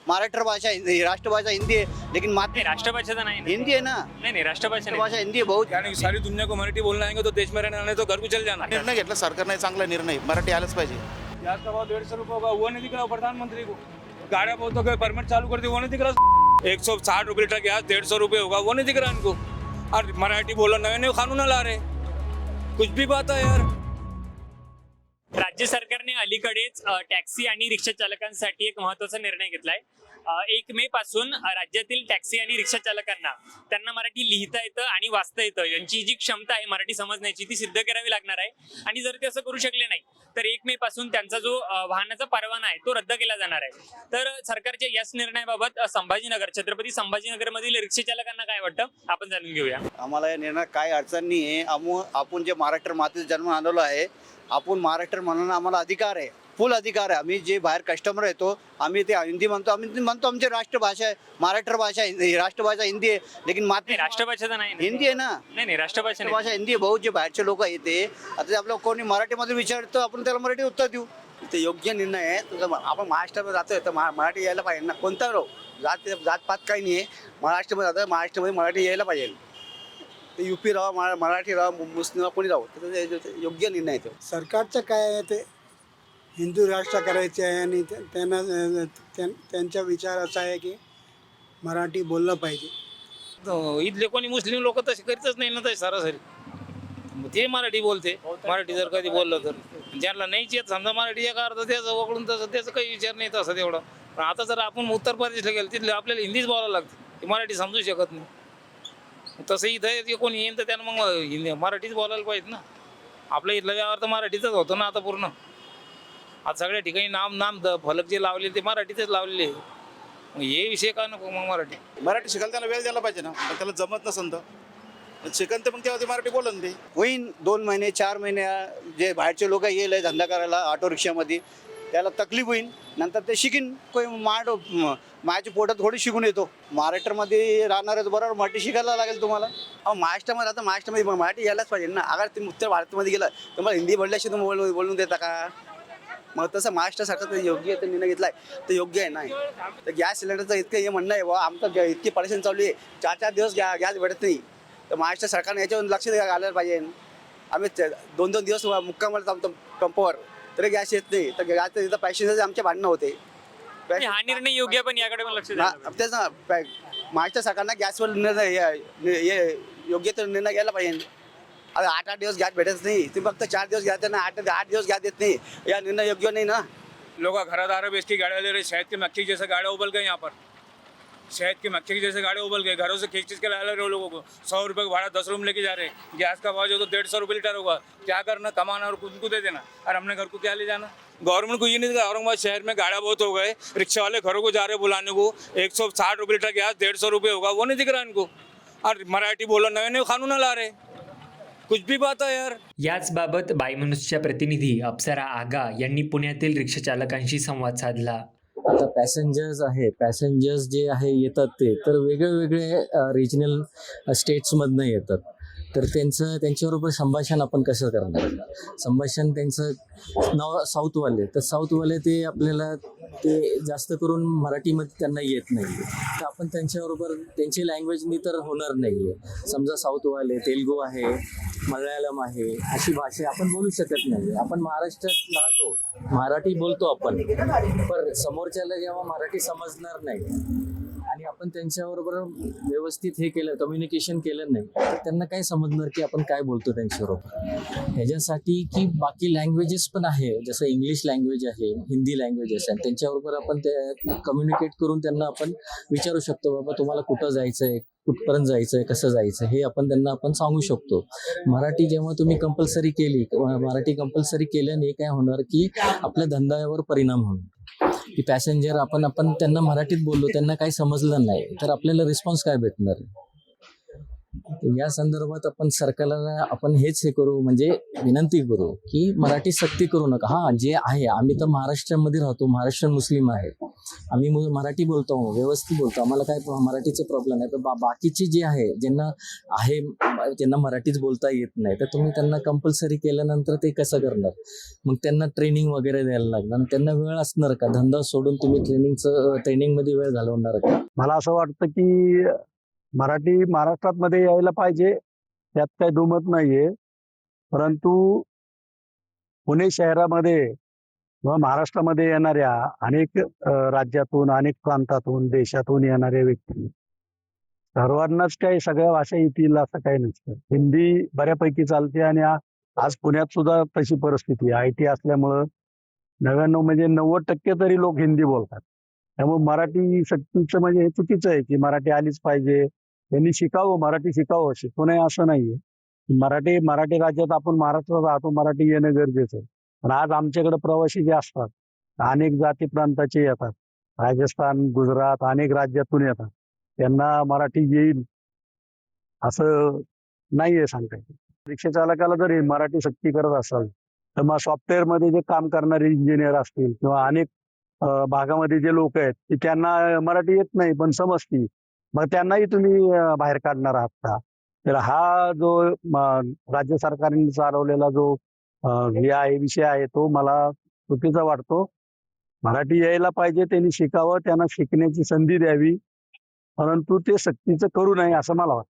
महाराष्ट्र भाषा राष्ट्रभाषा हिंदी है, लेकिन नहीं, राष्ट्रभाषा तो नहीं हिंदी है ना, नहीं राष्ट्रभाषा नहीं। भाषा हिंदी है बहुत। यानी सारी दुनिया को मराठी बोलना आएंगे तो देश में रहने वाले तो घर को चल जाना। निर्णय घेतला सरकारने, चांगला निर्णय, मराठी आलंच पाहिजे। गैस का भाव 150 रुपये होगा, वो नहीं दिख रहा प्रधानमंत्री को। गाड़ियाँ बहुत तो परमिट चालू कर दी, वो नहीं दिख रहा। 160 रुपये लीटर गैस 150 रुपये होगा, वो नहीं दिख रहा इनको। और मराठी बोलो, नए नए कानून ला रहे, कुछ भी बात है यार। राज्य सरकारने अलीकडेच टॅक्सी आणि रिक्षा चालकांसाठी एक महत्त्वाचा निर्णय घेतलाय। 1 मे पासून राज्यातील टॅक्सी आणि रिक्षा चालकांना त्यांना मराठी लिहिता येतं आणि वाचता येतं, यांची जी क्षमता आहे मराठी समजण्याची ती सिद्ध करावी लागणार आहे। आणि जर ते असं करू शकले नाही तर 1 मे पासून त्यांचा जो वाहनाचा परवाना आहे तो रद्द केला जाणार आहे। तर सरकारच्या याच निर्णयाबाबत संभाजीनगर, छत्रपती संभाजीनगर मधील रिक्षा चालकांना काय वाटतं आपण जाणून घेऊया। आम्हाला या निर्णयात काय अडचण नाही आहे। आपण जे महाराष्ट्र मातीत जन्म आलेलो आहे, आपण महाराष्ट्र म्हणून आम्हाला अधिकार आहे, फुल अधिकार आहे। आम्ही जे बाहेर कस्टमर येतो, आम्ही ते हिंदी म्हणतो, आम्ही म्हणतो आमची राष्ट्रभाषा आहे, महाराष्ट्र भाषा राष्ट्रभाषा हिंदी आहे, लेकिन नाही, राष्ट्रभाषा तर नाही हिंदी आहे ना, नाही राष्ट्रभाषा नाही। भाषा हिंदी आहे। बहुत जे बाहेरचे लोक येते, आता ते आपलं कोणी मराठीमध्ये विचारतो, आपण त्याला मराठी उत्तर देऊ। ते योग्य निर्णय आहे तुझा। आपण महाराष्ट्रामध्ये जातोय तर मराठी यायला पाहिजे ना, कोणता रो जातपात काही नाही आहे। महाराष्ट्रामध्ये जातो, महाराष्ट्रामध्ये मराठी यायला पाहिजे। ते युपी राहा, मराठी राहा, मुस्लिम राहा, कोणी राहो, तर योग्य निर्णय आहे तो। सरकारचं काय आहे ते हिंदू राष्ट्र करायचे आहे आणि त्यांचा विचार असा आहे की मराठी बोललं पाहिजे। इथले कोणी मुस्लिम लोक तसे करीतच नाही ना, तसे सरासरी ते मराठी बोलते। मराठी जर कधी बोललं तर ज्यांना नाहीच येत समजा मराठी, एका अर्थ त्याचं वकडून तसं त्याचं काही विचार नाही तसं तेवढं। पण आता जर आपण उत्तर प्रदेशला गेलो तिथले आपल्याला हिंदीच बोलायला लागते, मराठी समजू शकत नाही। तसं इथं कोणी येईन तर त्यानं मग हिंदी मराठीच बोलायला पाहिजे ना। आपल्या इथला व्यवहार तर मराठीतच होतो ना आता पूर्ण। आता सगळ्या ठिकाणी नाम फलक जे लावलेले ते मराठीतच लावलेले। मग हे विषय का नको मग मराठी शिकायला त्याला वेळ द्यायला पाहिजे ना, पण त्याला जमत नसेल तर शिकन तर मग तेव्हा ते मराठी बोलन ते होईन। 2 महिने 4 महिने जे बाहेरचे लोक येईल धंदा करायला ऑटो रिक्षामध्ये, त्याला तकलीफ होईल, नंतर ते शिकीन। कोणी माझ्या पोटात थोडी शिकून येतो। महाराष्ट्रामध्ये राहणार आहे बरोबर मराठी शिकायला लागेल तुम्हाला। महाराष्ट्रामध्ये आता महाराष्ट्रामध्ये मराठी यायलाच पाहिजे ना। अगर तुम्ही उत्तर भारतामध्ये गेलं तर मला हिंदी बोलल्याशिवाय तुम्ही बोलून देता का? मग तसं महाराष्ट्र सरकारचं योग्य आहे, निर्णय घेतलाय तर योग्य आहे नाही। तर गॅस सिलेंडरचं इतकं हे म्हणणं आहे बा, आमचं इतकी परेशान चालू आहे, 4-4 दिवस गॅस भेटत नाही। तर महाराष्ट्र सरकारने याच्यावर लक्ष घालायला पाहिजे। आम्ही 2-2 दिवस मुक्कामाला थांबतो पंपावर, तरी गॅस येत नाही। तर गॅस तिथं पॅसेंजर आमचे भांडणं होते। हा निर्णय योग्य, पण याकडे पण लक्ष द्यायला तेच ना, महाराष्ट्र सरकारनं गॅसवर योग्य तर निर्णय घ्यायला पाहिजे। आता 8-8 दिवस गॅस भेटत नाही, ते फक्त 4 दिवस गॅस देना, 8 दिवस गॅस देत नाही। या निर्णय योग्य नहीं ना। लोग घरात आ रहे बेच की गाड़ियाँ ले रहे, शहद की मक्खी जैसे गाड़ियाँ उबल गए यहाँ पर। शहद की मक्खी की जैसे गाड़ियाँ उबल गए, घरों से खींच के ला रहे लोगों को। 100 रुपये का भाड़ा 10 रूम लेके जा रहे हैं। गैस का भाव जो तो 150 रुपये लीटर होगा, क्या करना, कमाना और खुद को दे देना, और हमने घर को क्या ले जाना। गवर्नमेंट को ये नहीं दिखा, औरंगाबाद शहर में गाड़ियाँ बहुत हो गए, रिक्शा वाले घरों को जा रहे बुलाने को। 160 रुपये लीटर गैस 150 रुपये होगा, वो नहीं दिख रहा इनको। और मराठी बोलो, नए नए कानून ला रहे, कुछ भी बात है यार। याच बाबत बायमनुसच्या प्रतिनिधी अप्सरा आगा यांनी पुण्यातील रिक्षा चालकांशी संवाद साधला। आता पॅसेंजर्स जे आहे येतात ते तर वेगळे रिजनल स्टेट्समधनं येतात, तर त्यांच्याबरोबर संभाषण आपण कसं करणार? संभाषण त्यांचं नाव साऊथवाले, तर साऊथवाले ते आपल्याला ते जास्त करून मराठीमध्ये त्यांना येत नाही, तर आपण त्यांच्याबरोबर त्यांची लँग्वेजनी तर होणार नाही आहे। समजा साऊथवाले तेलुगू आहे, मल्याळम आहे, अशी भाषा आपण बोलू शकत नाही। आपण महाराष्ट्रात राहतो, मराठी बोलतो आपण, पण समोरच्याला जेव्हा मराठी समजणार नाही आणि आपण त्यांच्याबरोबर व्यवस्थित हे केलं, कम्युनिकेशन केलं नाही, तर त्यांना काय समजणार की आपण काय बोलतो त्यांच्याबरोबर। ह्याच्यासाठी की बाकी लँग्वेजेस पण आहे, जसं इंग्लिश लँग्वेज आहे, हिंदी लँग्वेजेस आहे, त्यांच्याबरोबर आपण ते कम्युनिकेट करून त्यांना आपण विचारू शकतो, बाबा तुम्हाला कुठं जायचं आहे, कुठपर्यंत जायचं आहे, कसं जायचं हे आपण त्यांना सांगू शकतो। मराठी जेव्हा तुम्ही कंपल्सरी केली, मराठी कंपल्सरी केल्याने काय होणार की आपल्या धंद्यावर परिणाम होणार। की पॅसेंजर आपण त्यांना मराठीत बोललो, त्यांना काही समजलं नाही, तर आपल्याला रिस्पॉन्स काय भेटणार? या संदर्भात आपण सरकारला आपण हेच हे करू, म्हणजे विनंती करू की मराठी सक्ती करू नका. हा, जे आहे, आम्ही तर महाराष्ट्रामध्ये राहतो, महाराष्ट्रीयन मुस्लिम आहे, आम्ही मराठी बोलतो, व्यवस्थित बोलतो, आम्हाला काय मराठीचं प्रॉब्लेम नाही. पण बाकीचे जे आहे, ज्यांना आहे, ज्यांना मराठीच बोलता येत नाही, तर तुम्ही त्यांना कंपल्सरी केल्यानंतर ते कसं करणार? मग त्यांना ट्रेनिंग वगैरे द्यायला लागणार, त्यांना वेळ असणार का? धंदा सोडून तुम्ही ट्रेनिंगमध्ये वेळ घालवणार का? मला असं वाटतं की मराठी महाराष्ट्रात मध्ये यायला पाहिजे, त्यात काही दुमत नाहीये. परंतु पुणे शहरामध्ये किंवा महाराष्ट्रामध्ये येणाऱ्या अनेक राज्यातून, अनेक प्रांतातून, देशातून येणाऱ्या व्यक्ती सर्वांनाच काही सगळ्या भाषा येतील असं काही नसतं. हिंदी बऱ्यापैकी चालते आणि आज पुण्यात सुद्धा तशी परिस्थिती आहे. IT असल्यामुळं 99 म्हणजे 90% तरी लोक हिंदी बोलतात. त्यामुळे मराठी सक्तीचं म्हणजे हे चुकीचं आहे की मराठी आलीच पाहिजे, त्यांनी शिकावं, मराठी शिकावं, शिकू नये असं नाहीये. मराठी राज्यात आपण महाराष्ट्रात राहतो, मराठी येणं गरजेचं आहे. पण आज आमच्याकडे प्रवासी जे असतात, अनेक जाती प्रांताचे येतात, राजस्थान, गुजरात, अनेक राज्यातून येतात, त्यांना मराठी येईल असं नाहीये सांगता येत. रिक्षा चालकाला जरी मराठी सक्ती करत असाल तर मग सॉफ्टवेअरमध्ये जे काम करणारे इंजिनियर असतील किंवा अनेक भागामध्ये जे लोक आहेत की त्यांना मराठी येत नाही पण समजती, मग त्यांनाही तुम्ही बाहेर काढणार आहात का? तर हा जो राज्य सरकारने चालवलेला जो हे आहे, विषय आहे, तो मला चुकीचा वाटतो. मराठी यायला पाहिजे, त्यांनी शिकावं, त्यांना शिकण्याची संधी द्यावी, परंतु ते सक्तीचं करू नये असं मला वाटतं.